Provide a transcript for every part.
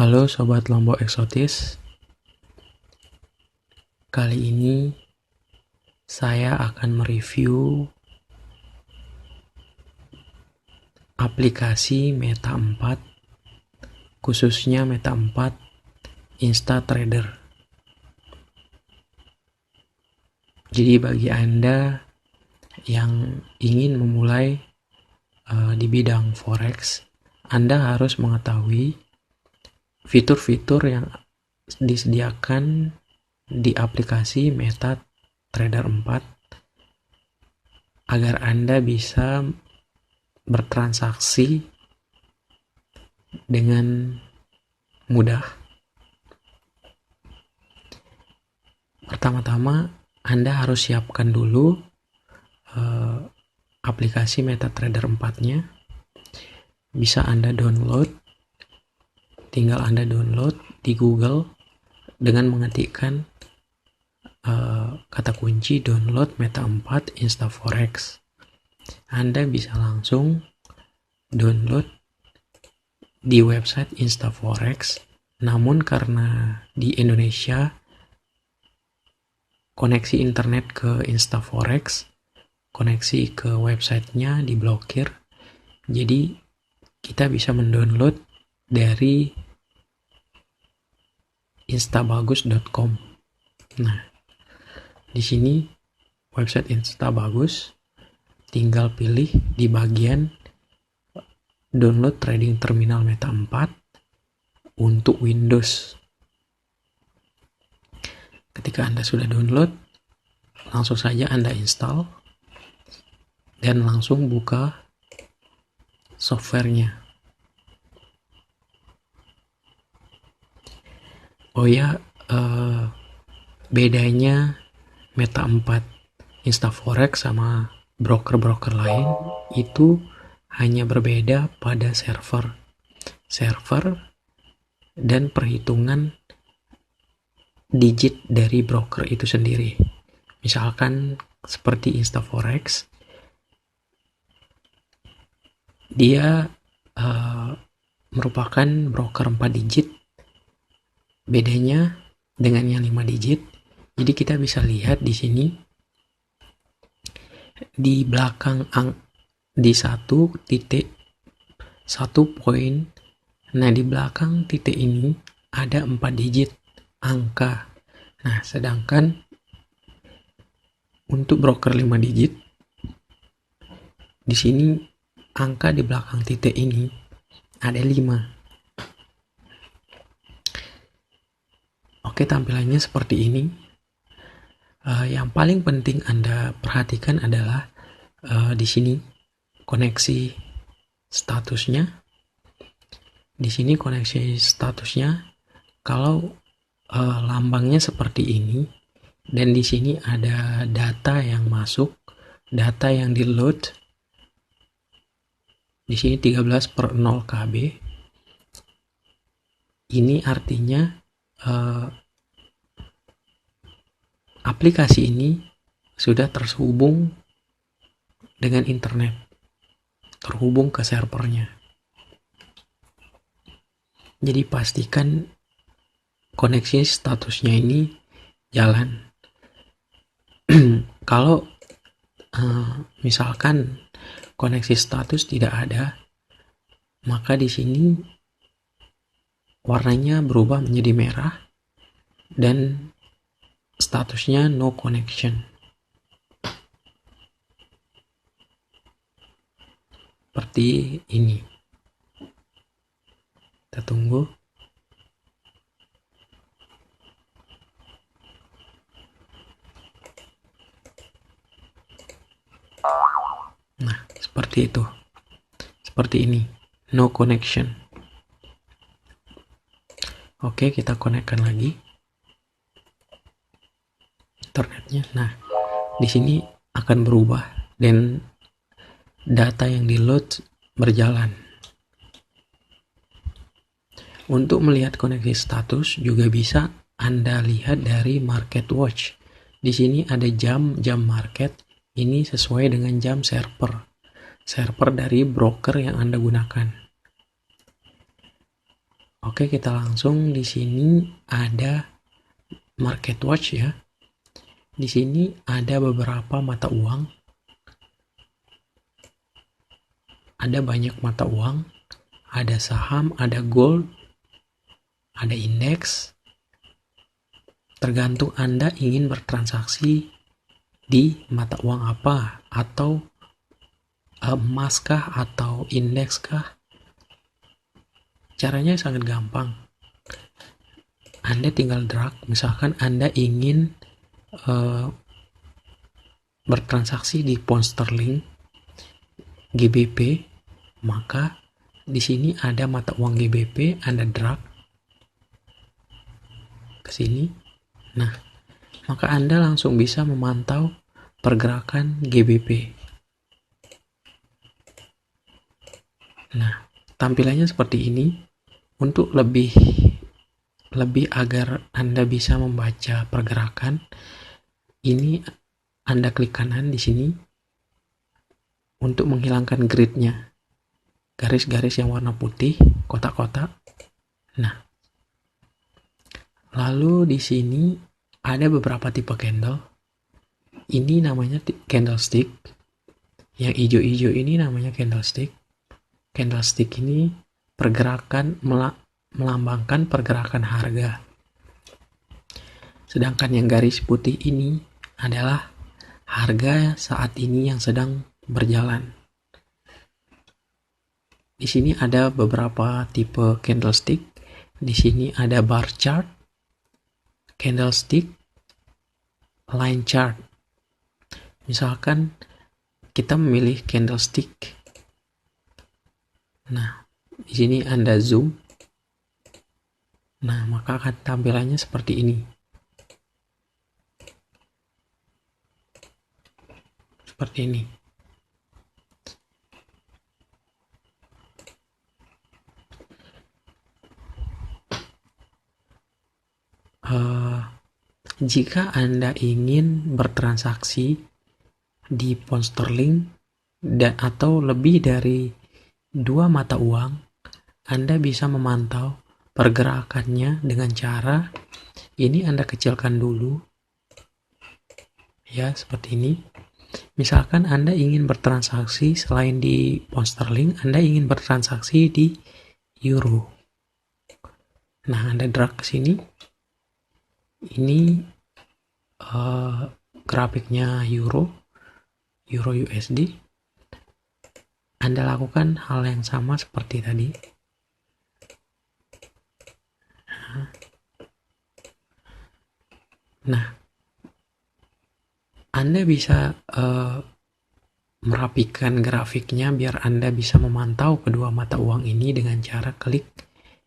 Halo Sobat Lombok Eksotis, kali ini saya akan mereview aplikasi Meta 4, khususnya Meta 4 InstaTrader. Jadi bagi Anda yang ingin memulai di bidang Forex, Anda harus mengetahui fitur-fitur yang disediakan di aplikasi MetaTrader 4 agar Anda bisa bertransaksi dengan mudah. Pertama-tama Anda harus siapkan dulu aplikasi MetaTrader 4-nya. Bisa Anda download, tinggal Anda download di Google dengan mengetikkan kata kunci download Meta 4 InstaForex. Anda bisa langsung download di website InstaForex, namun karena di Indonesia koneksi internet ke InstaForex, koneksi ke websitenya diblokir, jadi kita bisa mendownload dari instabagus.com. Nah, di sini website Instabagus, tinggal pilih di bagian download trading terminal Meta 4 untuk Windows. Ketika Anda sudah download, langsung saja Anda install dan langsung buka softwarenya. Oh ya, bedanya Meta 4 InstaForex sama broker-broker lain itu hanya berbeda pada server dan perhitungan digit dari broker itu sendiri. Misalkan seperti InstaForex, dia merupakan broker 4 digit, bedanya dengan yang 5 digit. Jadi kita bisa lihat di sini di belakang di 1.1 poin. Nah, di belakang titik ini ada 4 digit angka. Nah, sedangkan untuk broker 5 digit di sini angka di belakang titik ini ada 5. Oke, tampilannya seperti ini. Yang paling penting Anda perhatikan adalah di sini koneksi statusnya. Di sini koneksi statusnya, kalau lambangnya seperti ini, dan di sini ada data yang masuk, data yang di load. Di sini 13/0 KB. Ini artinya aplikasi ini sudah terhubung dengan internet, terhubung ke servernya. Jadi pastikan koneksi statusnya ini jalan. Kalau misalkan koneksi status tidak ada, maka di sini warnanya berubah menjadi merah dan statusnya no connection. Seperti ini. Kita tunggu. Nah, seperti itu. Seperti ini. No connection. Oke, kita konekkan lagi internetnya. Nah, di sini akan berubah dan data yang di load berjalan. Untuk melihat koneksi status juga bisa Anda lihat dari Market Watch. Di sini ada jam market. Ini sesuai dengan jam server dari broker yang Anda gunakan. Oke, kita langsung di sini ada market watch ya. Di sini ada beberapa mata uang. Ada banyak mata uang, ada saham, ada gold, ada indeks. Tergantung Anda ingin bertransaksi di mata uang apa, atau emas kah atau indeks kah. Caranya sangat gampang. Anda tinggal drag, misalkan Anda ingin bertransaksi di pound sterling GBP, maka di sini ada mata uang GBP, Anda drag ke sini. Nah, maka Anda langsung bisa memantau pergerakan GBP. Nah, tampilannya seperti ini. Untuk lebih agar Anda bisa membaca pergerakan, ini Anda klik kanan di sini untuk menghilangkan gridnya, garis-garis yang warna putih, kotak-kotak. Nah, lalu di sini ada beberapa tipe candle. Ini namanya candlestick. Yang hijau-hijau ini namanya candlestick. Candlestick ini pergerakan melambangkan pergerakan harga. Sedangkan yang garis putih ini adalah harga saat ini yang sedang berjalan. Di sini ada beberapa tipe candlestick. Di sini ada bar chart, candlestick, line chart. Misalkan kita memilih candlestick. Nah, di sini Anda zoom. Nah, maka akan tampilannya seperti ini. Seperti ini. Jika Anda ingin bertransaksi di pound sterling atau lebih dari 2 mata uang, Anda bisa memantau pergerakannya dengan cara ini. Anda kecilkan dulu ya, seperti ini. Misalkan Anda ingin bertransaksi selain di pound sterling, Anda ingin bertransaksi di euro. Nah, Anda drag ke sini. Ini grafiknya euro USD. Anda lakukan hal yang sama seperti tadi. Nah, Anda bisa merapikan grafiknya biar Anda bisa memantau kedua mata uang ini dengan cara klik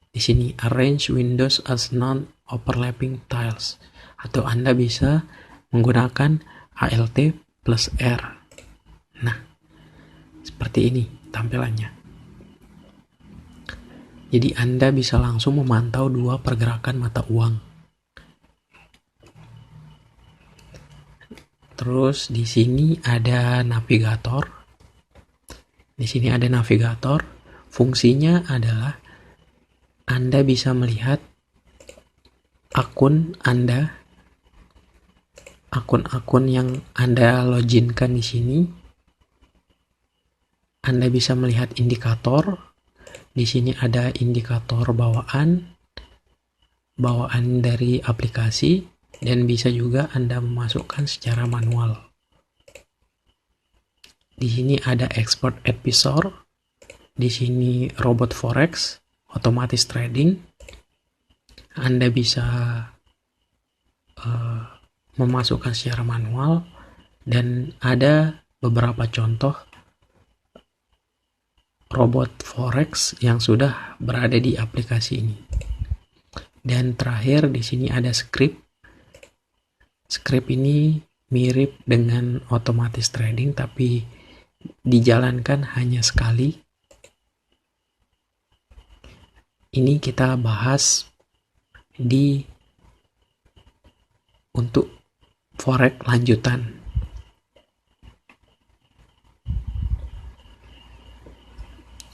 di sini arrange windows as non-overlapping tiles, atau Anda bisa menggunakan Alt plus R. Nah, seperti ini tampilannya. Jadi Anda bisa langsung memantau dua pergerakan mata uang. Terus di sini ada navigator. Di sini ada navigator. Fungsinya adalah Anda bisa melihat akun Anda, akun-akun yang Anda loginkan di sini. Anda bisa melihat indikator. Di sini ada indikator bawaan dari aplikasi, dan bisa juga Anda memasukkan secara manual. Di sini ada expert episode. Di sini robot forex, otomatis trading. Anda bisa memasukkan secara manual, dan ada beberapa contoh robot forex yang sudah berada di aplikasi ini. Dan terakhir di sini ada script. Script ini mirip dengan otomatis trading tapi dijalankan hanya sekali. Ini kita bahas untuk forex lanjutan.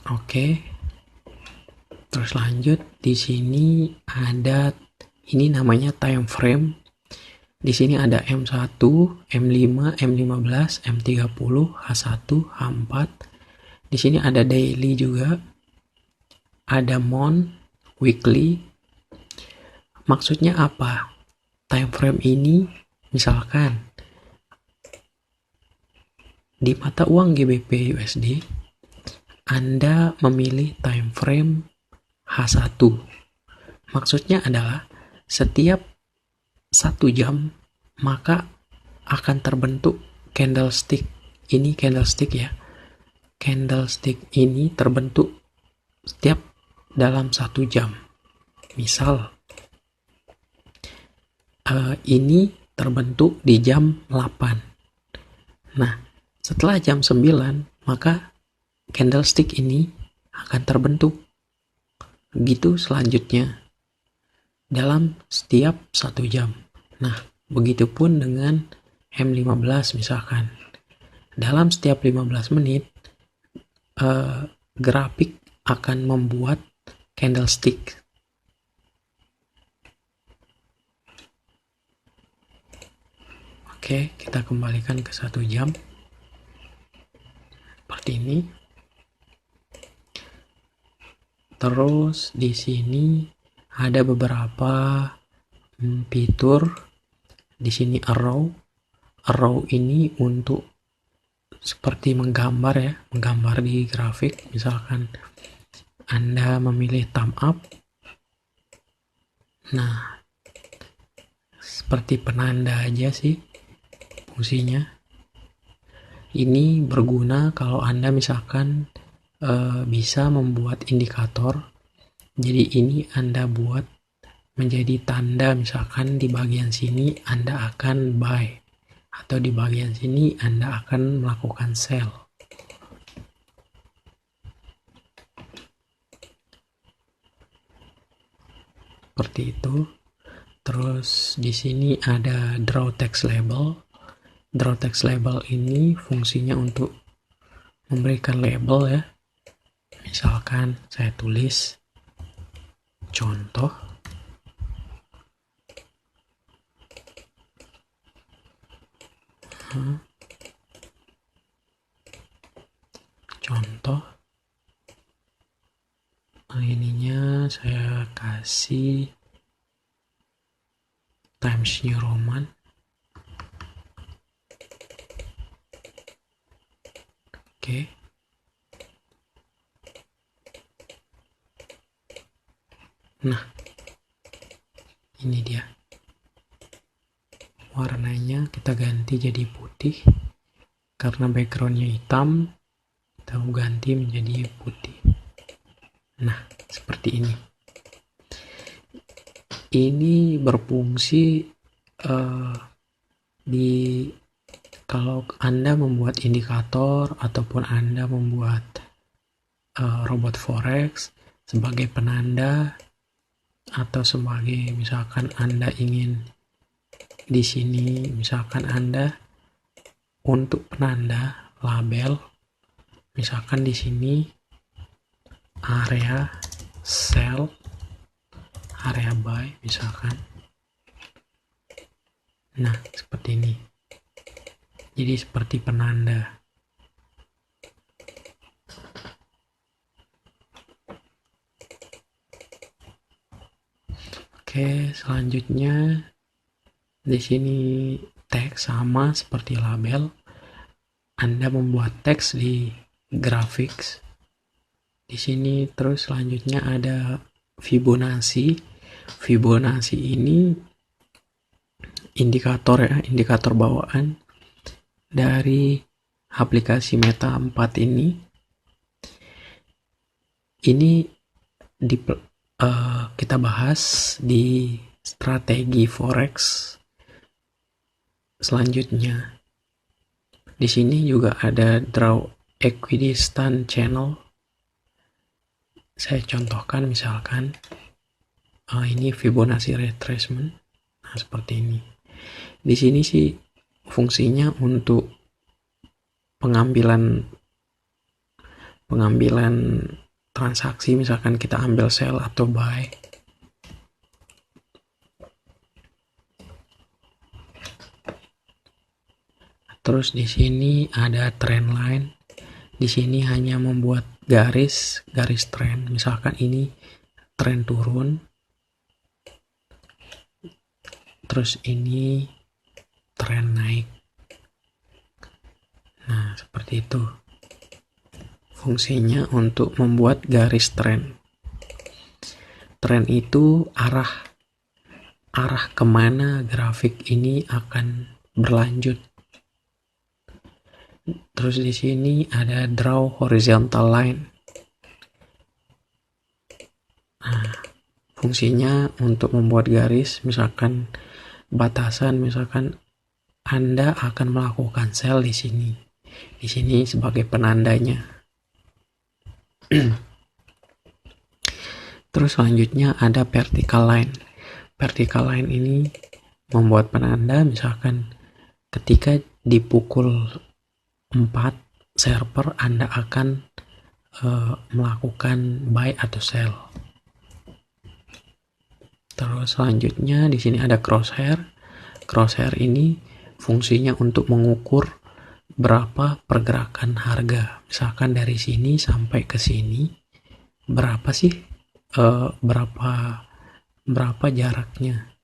Oke. Terus lanjut, di sini ada ini namanya time frame. Di sini ada M1, M5, M15, M30, H1, H4. Di sini ada daily juga. Ada month, weekly. Maksudnya apa? Time frame ini misalkan di mata uang GBP USD Anda memilih time frame H1. Maksudnya adalah setiap 1 jam maka akan terbentuk candlestick. Ini candlestick ya. Candlestick ini terbentuk setiap dalam 1 jam. Misal ini terbentuk di jam 8. Nah, setelah jam 9 maka candlestick ini akan terbentuk. Begitu selanjutnya dalam setiap 1 jam. Nah, begitupun dengan M15 misalkan. Dalam setiap 15 menit grafik akan membuat candlestick. Oke, kita kembalikan ke 1 jam. Seperti ini. Terus di sini ada beberapa fitur. Di sini arrow. Arrow ini untuk seperti menggambar ya, menggambar di grafik. Misalkan Anda memilih thumb up. Nah, seperti penanda aja sih fungsinya. Ini berguna kalau Anda misalkan bisa membuat indikator. Jadi ini Anda buat menjadi tanda, misalkan di bagian sini Anda akan buy, atau di bagian sini Anda akan melakukan sell. Seperti itu. Terus di sini ada draw text label. Draw text label ini fungsinya untuk memberikan label ya. Misalkan saya tulis contoh. Contoh. Nah, ininya saya kasih Times New Roman. Oke. Nah, ini dia. Warnanya kita ganti jadi putih. Karena backgroundnya hitam, kita ganti menjadi putih. Nah, seperti ini. Ini berfungsi kalau Anda membuat indikator ataupun Anda membuat robot forex sebagai penanda, atau sebagai misalkan Anda ingin di sini misalkan Anda untuk penanda label, misalkan di sini area sell, area buy misalkan. Nah, seperti ini. Jadi seperti penanda. Oke, selanjutnya di sini teks sama seperti label. Anda membuat teks di graphics. Di sini terus selanjutnya ada Fibonacci. Fibonacci ini indikator ya, indikator bawaan dari aplikasi Meta 4 ini. Ini kita bahas di strategi forex selanjutnya. Di sini juga ada draw equidistant channel. Saya contohkan misalkan ini Fibonacci retracement. Nah, seperti ini. Di sini sih fungsinya untuk pengambilan transaksi, misalkan kita ambil sell atau buy. Terus di sini ada trend line. Di sini hanya membuat garis trend. Misalkan ini trend turun. Terus ini trend naik. Nah, seperti itu. Fungsinya untuk membuat garis trend. Trend itu arah kemana grafik ini akan berlanjut. Terus di sini ada draw horizontal line. Nah, fungsinya untuk membuat garis, misalkan batasan, misalkan Anda akan melakukan sell di sini. Di sini sebagai penandanya. Terus selanjutnya ada vertical line. Vertical line ini membuat penanda, misalkan ketika di pukul 4 server Anda akan melakukan buy atau sell. Terus selanjutnya di sini ada crosshair. Crosshair ini fungsinya untuk mengukur berapa pergerakan harga. Misalkan dari sini sampai ke sini berapa sih berapa jaraknya.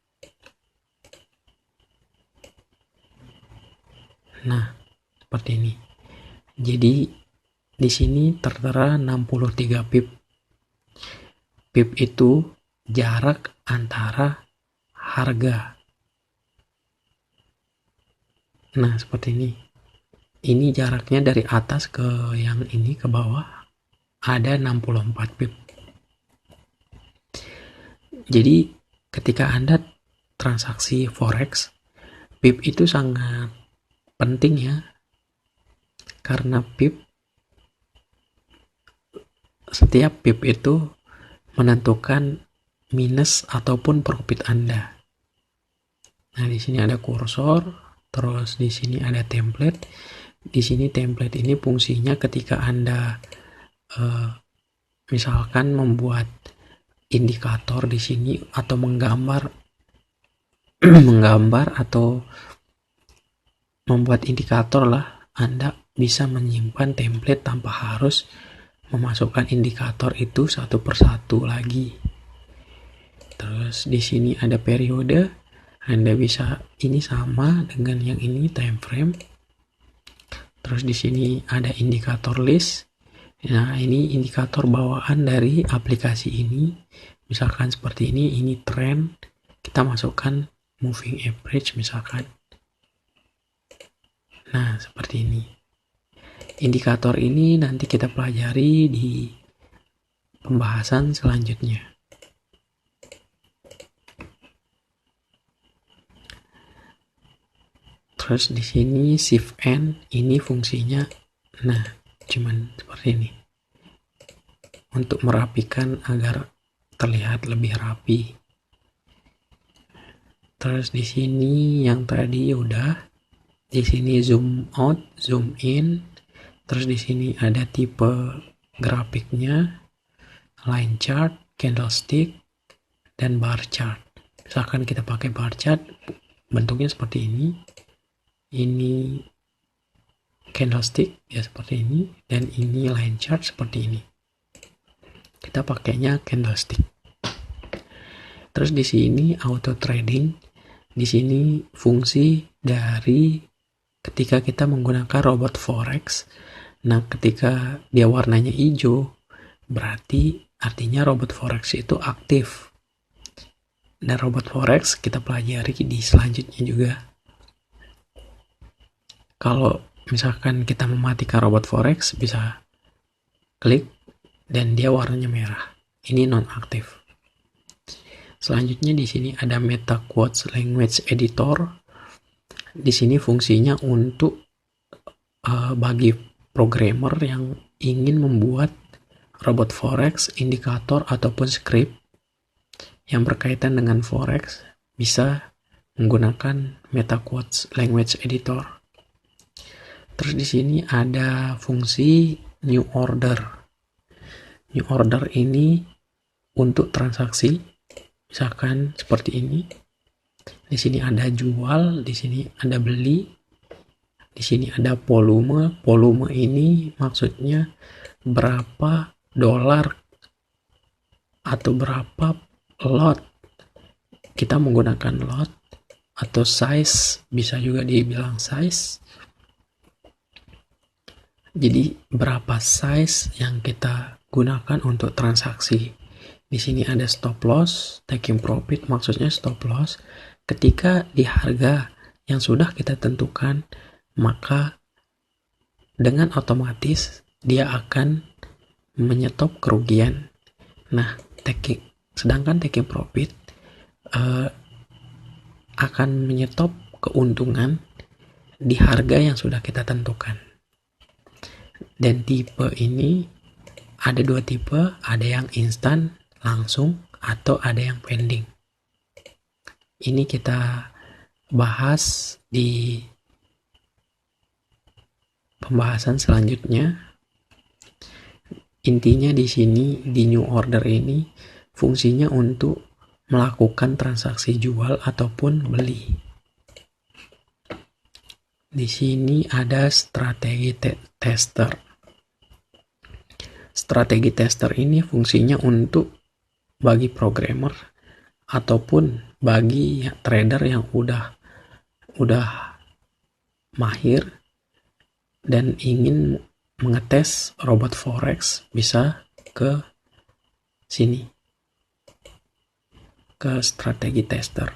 Nah, seperti ini. Jadi di sini tertera 63 pip. Pip itu jarak antara harga. Nah, seperti ini. Ini jaraknya dari atas ke yang ini ke bawah ada 64 pip. Jadi ketika Anda transaksi forex, pip itu sangat penting ya. Karena setiap pip itu menentukan minus ataupun profit Anda. Nah, di sini ada kursor, terus di sini ada template. Di sini template ini fungsinya ketika Anda misalkan membuat indikator di sini atau menggambar atau membuat indikator lah, Anda bisa menyimpan template tanpa harus memasukkan indikator itu satu persatu lagi. Terus di sini ada periode, Anda bisa ini sama dengan yang ini time frame. Terus di sini ada indikator list. Nah, ini indikator bawaan dari aplikasi ini. Misalkan seperti ini trend. Kita masukkan moving average misalkan. Nah, seperti ini. Indikator ini nanti kita pelajari di pembahasan selanjutnya. Terus di sini shift N ini fungsinya, nah cuman seperti ini, untuk merapikan agar terlihat lebih rapi. Terus di sini yang tadi udah, di sini zoom out, zoom in. Terus di sini ada tipe grafiknya, line chart, candlestick, dan bar chart. Misalkan kita pakai bar chart, bentuknya seperti ini. Ini candlestick ya seperti ini, dan ini line chart seperti ini. Kita pakainya candlestick. Terus di sini auto trading. Di sini fungsi dari ketika kita menggunakan robot forex. Nah, ketika dia warnanya hijau, berarti artinya robot forex itu aktif. Dan robot forex kita pelajari di selanjutnya juga. Kalau misalkan kita mematikan robot forex, bisa klik dan dia warnanya merah. Ini non-aktif. Selanjutnya di sini ada MetaQuotes Language Editor. Di sini fungsinya untuk bagi programmer yang ingin membuat robot forex, indikator ataupun script yang berkaitan dengan forex, bisa menggunakan MetaQuotes Language Editor. Terus di sini ada fungsi new order. New order ini untuk transaksi, misalkan seperti ini. Di sini ada jual, di sini ada beli, di sini ada volume. Volume ini maksudnya berapa dolar atau berapa lot. Kita menggunakan lot atau size, bisa juga dibilang size. Jadi berapa size yang kita gunakan untuk transaksi. Di sini ada stop loss, taking profit, maksudnya stop loss ketika di harga yang sudah kita tentukan, maka dengan otomatis dia akan menyetop kerugian. Nah, sedangkan taking profit akan menyetop keuntungan di harga yang sudah kita tentukan. Dan tipe ini ada dua tipe, ada yang instan langsung atau ada yang pending. Ini kita bahas di pembahasan selanjutnya. Intinya di sini di new order ini fungsinya untuk melakukan transaksi jual ataupun beli. Di sini ada strategi tester. Strategi tester ini fungsinya untuk bagi programmer ataupun bagi trader yang udah mahir dan ingin mengetes robot forex, bisa ke sini, ke strategi tester.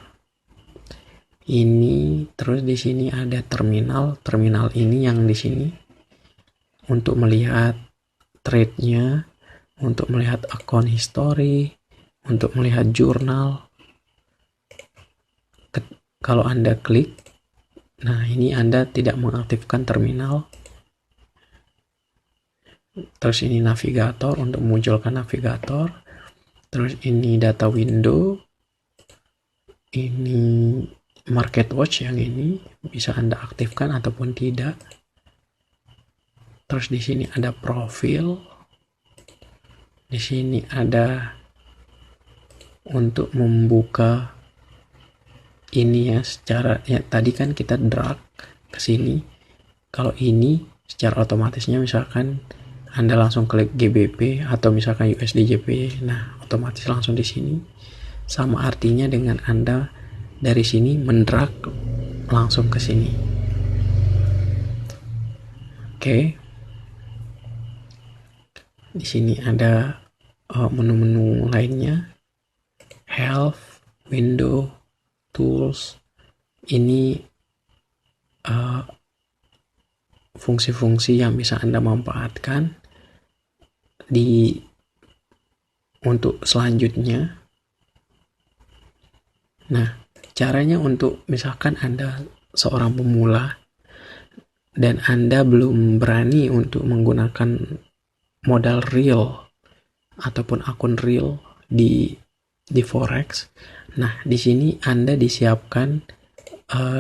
Ini terus di sini ada terminal ini yang di sini untuk melihat trade-nya, untuk melihat account history, untuk melihat jurnal. Kalau Anda klik, nah ini Anda tidak mengaktifkan terminal. Terus ini navigator untuk memunculkan navigator. Terus ini data window. Ini market watch, yang ini bisa Anda aktifkan ataupun tidak. Terus di sini ada profil. Di sini ada untuk membuka ini ya, secara ya tadi kan kita drag ke sini. Kalau ini secara otomatisnya misalkan Anda langsung klik GBP atau misalkan USDJP, nah otomatis langsung di sini. Sama artinya dengan Anda dari sini mendrag langsung ke sini. Oke. Di sini ada menu-menu lainnya, health, window, tools. Ini fungsi-fungsi yang bisa Anda manfaatkan untuk selanjutnya. Nah, caranya untuk misalkan Anda seorang pemula dan Anda belum berani untuk menggunakan modal real ataupun akun real di forex. Nah, di sini Anda disiapkan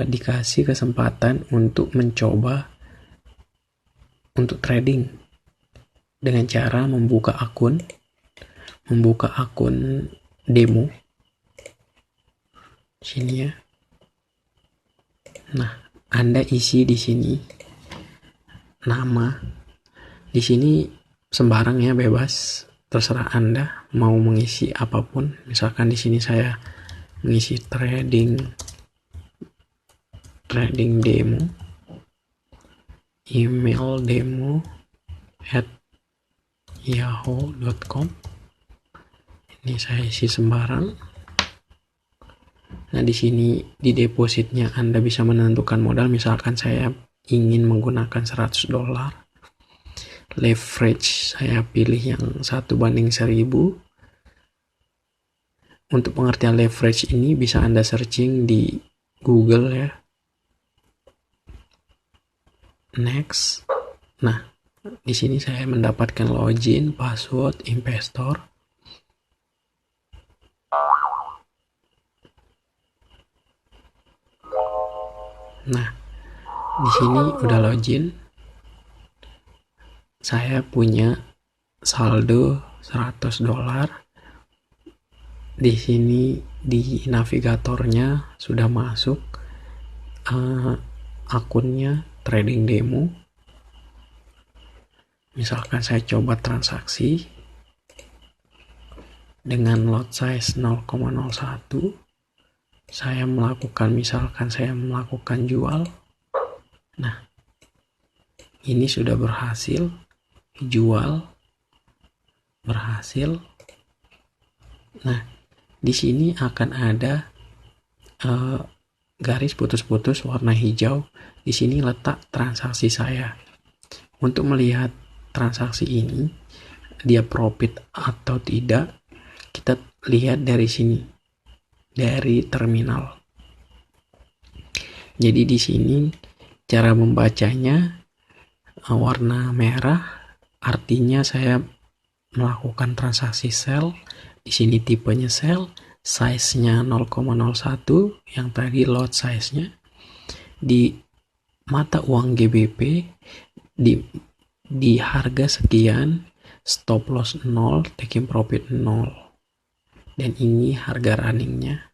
dikasih kesempatan untuk mencoba untuk trading dengan cara membuka akun demo sini ya. Nah, Anda isi di sini nama. Di sini sembarang ya, bebas, terserah Anda mau mengisi apapun. Misalkan di sini saya mengisi trading demo, email demo @yahoo.com. Ini saya isi sembarang. Nah, di sini di depositnya Anda bisa menentukan modal. Misalkan saya ingin menggunakan $100. Leverage saya pilih yang 1:1000. Untuk pengertian leverage ini bisa Anda searching di Google ya. Next. Nah, di sini saya mendapatkan login, password, investor. Nah, di sini udah login. Saya punya saldo $100. Di sini di navigatornya sudah masuk akunnya trading demo. Misalkan saya coba transaksi dengan lot size 0,01. Saya melakukan jual. Nah, ini sudah berhasil jual, berhasil. Nah, di sini akan ada garis putus-putus warna hijau. Di sini letak transaksi saya. Untuk melihat transaksi ini, dia profit atau tidak, kita lihat dari sini, dari terminal. Jadi di sini cara membacanya warna merah, artinya saya melakukan transaksi sell. Di sini tipenya sell, size-nya 0,01, yang tadi lot size-nya. Di mata uang GBP, di harga sekian, stop loss 0, taking profit 0. Dan ini harga runningnya.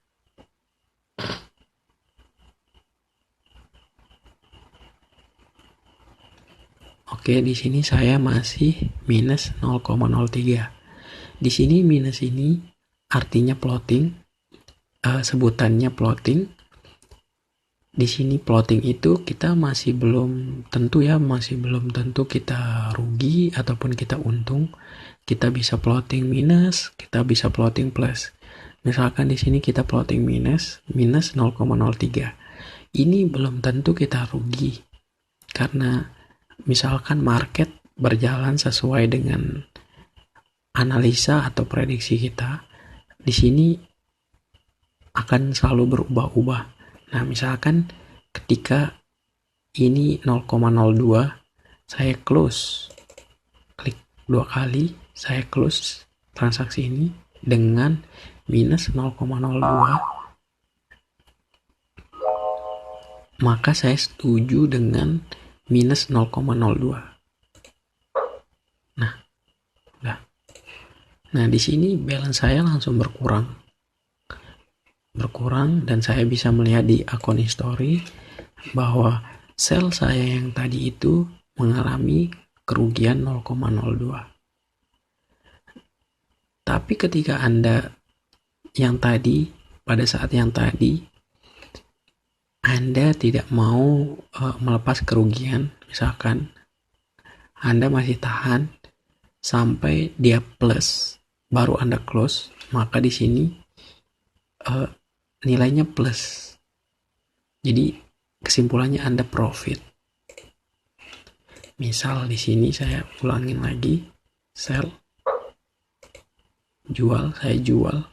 Oke, di sini saya masih minus 0,03. Di sini minus ini artinya plotting, sebutannya plotting. Di sini plotting itu kita masih belum tentu kita rugi ataupun kita untung. Kita bisa plotting minus, kita bisa plotting plus. Misalkan di sini kita plotting minus 0,03. Ini belum tentu kita rugi, karena misalkan market berjalan sesuai dengan analisa atau prediksi kita, di sini akan selalu berubah-ubah. Nah, misalkan ketika ini 0,02, saya close, klik 2 kali, saya close transaksi ini dengan minus 0,02, maka saya setuju dengan minus 0,02. Nah, di sini balance saya langsung berkurang, dan saya bisa melihat di akun history bahwa sell saya yang tadi itu mengalami kerugian 0,02. Tapi ketika Anda pada saat yang tadi Anda tidak mau melepas kerugian, misalkan Anda masih tahan sampai dia plus, baru Anda close, maka di sini nilainya plus. Jadi kesimpulannya Anda profit. Misal di sini saya ulangin lagi, sell, jual, saya jual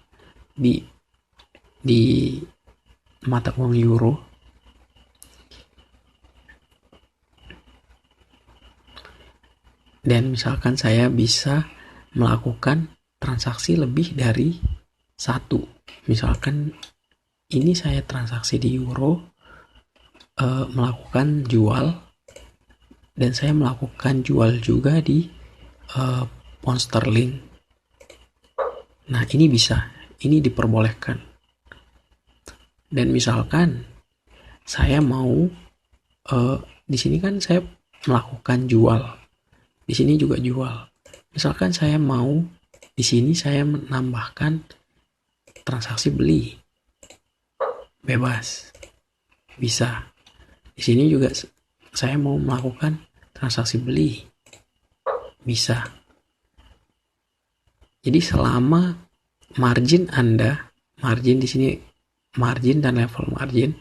di mata uang euro. Dan misalkan saya bisa melakukan transaksi lebih dari satu. Misalkan ini saya transaksi di euro, melakukan jual, dan saya melakukan jual juga di pound sterling. Nah, ini bisa, ini diperbolehkan. Dan misalkan saya mau di sini kan saya melakukan jual, di sini juga jual. Misalkan saya mau di sini saya menambahkan transaksi beli, bebas, bisa. Di sini juga saya mau melakukan transaksi beli, bisa. Jadi selama margin Anda, margin di sini, margin dan level margin,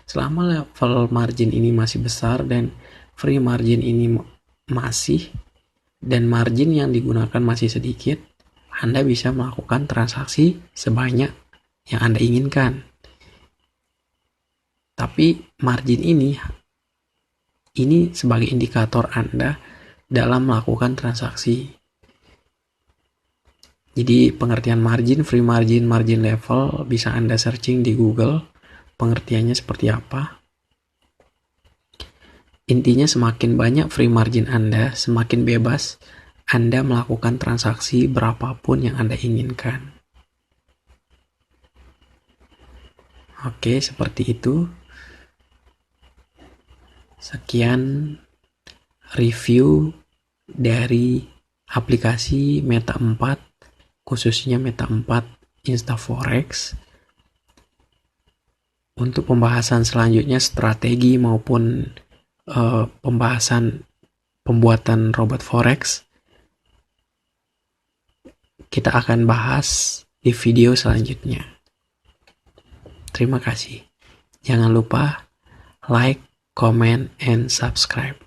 selama level margin ini masih besar dan free margin ini masih, dan margin yang digunakan masih sedikit, Anda bisa melakukan transaksi sebanyak yang Anda inginkan. Tapi margin ini sebagai indikator Anda dalam melakukan transaksi. Jadi pengertian margin, free margin, margin level bisa Anda searching di Google, pengertiannya seperti apa. Intinya semakin banyak free margin Anda, semakin bebas Anda melakukan transaksi berapapun yang Anda inginkan. Oke, seperti itu. Sekian review dari aplikasi Meta 4, khususnya Meta 4 Instaforex. Untuk pembahasan selanjutnya, strategi maupun pembahasan pembuatan robot forex, kita akan bahas di video selanjutnya. Terima kasih. Jangan lupa like, comment, and subscribe.